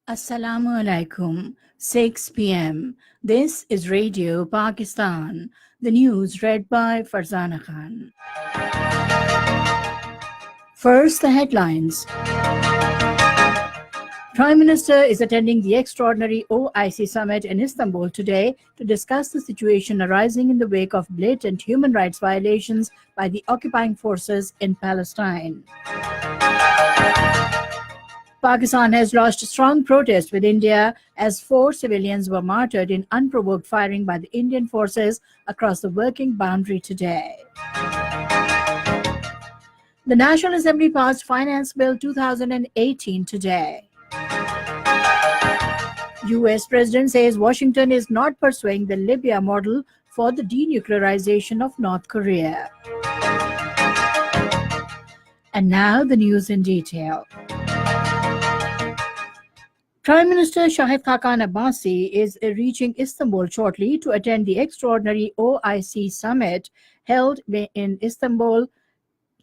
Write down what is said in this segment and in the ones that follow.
Assalamu alaikum, 6 p.m. This is Radio Pakistan. The news read by Farzana Khan. First, the headlines. Prime Minister is attending the extraordinary OIC summit in Istanbul today to discuss the situation arising in the wake of blatant human rights violations by the occupying forces in Palestine. Pakistan has launched strong protest with India as 4 civilians were martyred in unprovoked firing by the Indian forces across the working boundary today. The National Assembly passed Finance Bill 2018 today. US President says Washington is not pursuing the Libya model for the denuclearization of North Korea. And now the news in detail. Prime Minister Shahid Khaqan Abbasi is reaching Istanbul shortly to attend the extraordinary OIC summit held in Istanbul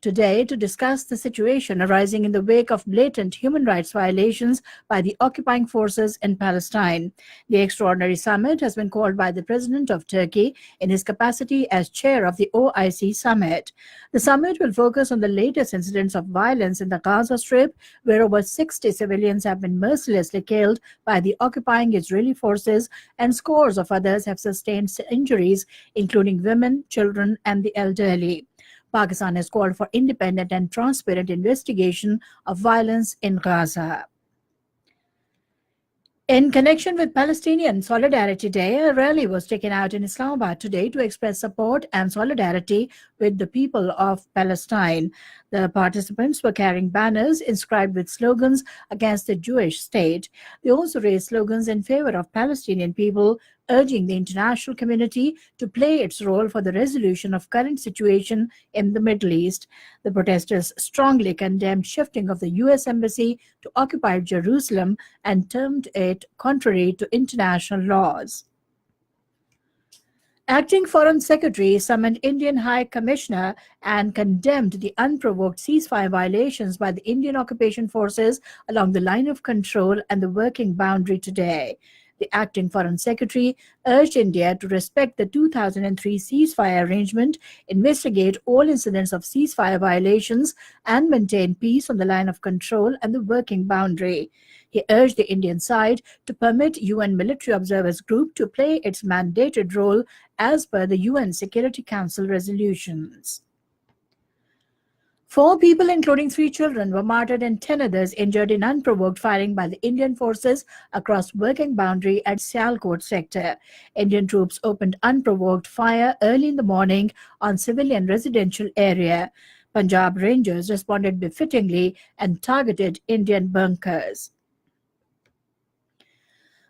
today to discuss the situation arising in the wake of blatant human rights violations by the occupying forces in Palestine. The extraordinary summit has been called by the President of Turkey in his capacity as chair of the OIC summit. The summit will focus on the latest incidents of violence in the Gaza Strip, where over 60 civilians have been mercilessly killed by the occupying Israeli forces and scores of others have sustained injuries, including women, children, and the elderly. Pakistan has called for independent and transparent investigation of violence in Gaza. In connection with Palestinian Solidarity Day, a rally was taken out in Islamabad today to express support and solidarity with the people of Palestine. The participants were carrying banners inscribed with slogans against the Jewish state. They also raised slogans in favor of Palestinian people, urging the international community to play its role for the resolution of current situation in the Middle East. The protesters strongly condemned shifting of the US Embassy to occupied Jerusalem and termed it contrary to international laws. Acting Foreign Secretary summoned Indian High Commissioner and condemned the unprovoked ceasefire violations by the Indian occupation forces along the line of control and the working boundary today. The acting Foreign Secretary urged India to respect the 2003 ceasefire arrangement, investigate all incidents of ceasefire violations, and maintain peace on the line of control and the working boundary. He urged the Indian side to permit UN Military Observers Group to play its mandated role as per the UN Security Council resolutions. 4 people, including 3 children, were martyred and 10 others injured in unprovoked firing by the Indian forces across working boundary at Sialkot sector. Indian troops opened unprovoked fire early in the morning on civilian residential area. Punjab Rangers responded befittingly and targeted Indian bunkers.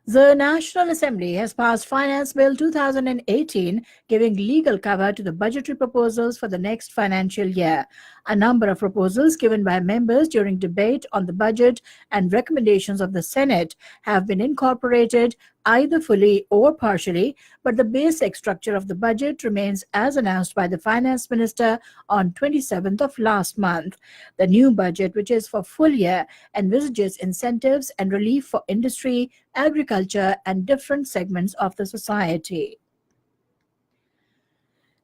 The National Assembly has passed Finance Bill 2018, giving legal cover to the budgetary proposals for the next financial year. A number of proposals given by members during debate on the budget and recommendations of the Senate have been incorporated either fully or partially, but the basic structure of the budget remains as announced by the Finance Minister on 27th of last month. The new budget, which is for full year, envisages incentives and relief for industry, agriculture, and different segments of the society.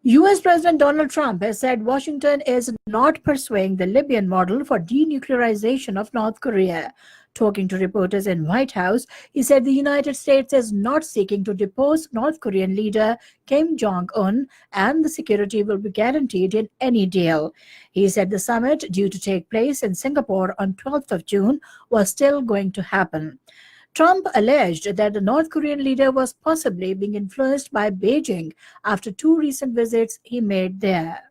US President Donald Trump has said Washington is not pursuing the Libyan model for denuclearization of North Korea. Talking to reporters in White House, he said the United States is not seeking to depose North Korean leader Kim Jong-un, and the security will be guaranteed in any deal. He said the summit, due to take place in Singapore on 12th of June, was still going to happen. Trump alleged that the North Korean leader was possibly being influenced by Beijing after 2 recent visits he made there.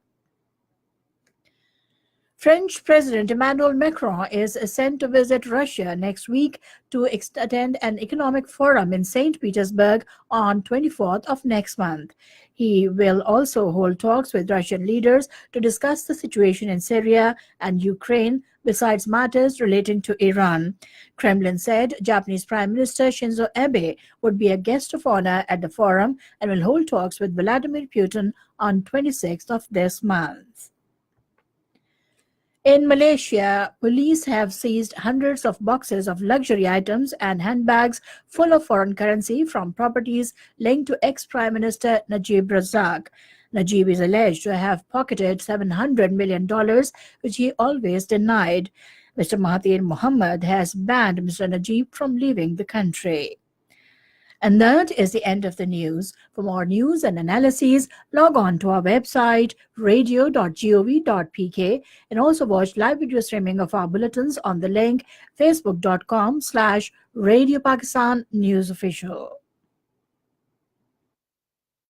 French President Emmanuel Macron is sent to visit Russia next week to attend an economic forum in St. Petersburg on 24th of next month. He will also hold talks with Russian leaders to discuss the situation in Syria and Ukraine, besides matters relating to Iran. Kremlin said Japanese Prime Minister Shinzo Abe would be a guest of honor at the forum and will hold talks with Vladimir Putin on 26th of this month. In Malaysia, police have seized hundreds of boxes of luxury items and handbags full of foreign currency from properties linked to ex-Prime Minister Najib Razak. Najib is alleged to have pocketed $700 million, which he always denied. Mr. Mahathir Mohamad has banned Mr. Najib from leaving the country. And that is the end of the news. For more news and analyses, log on to our website radio.gov.pk and also watch live video streaming of our bulletins on the link facebook.com/Radio Pakistan News Official.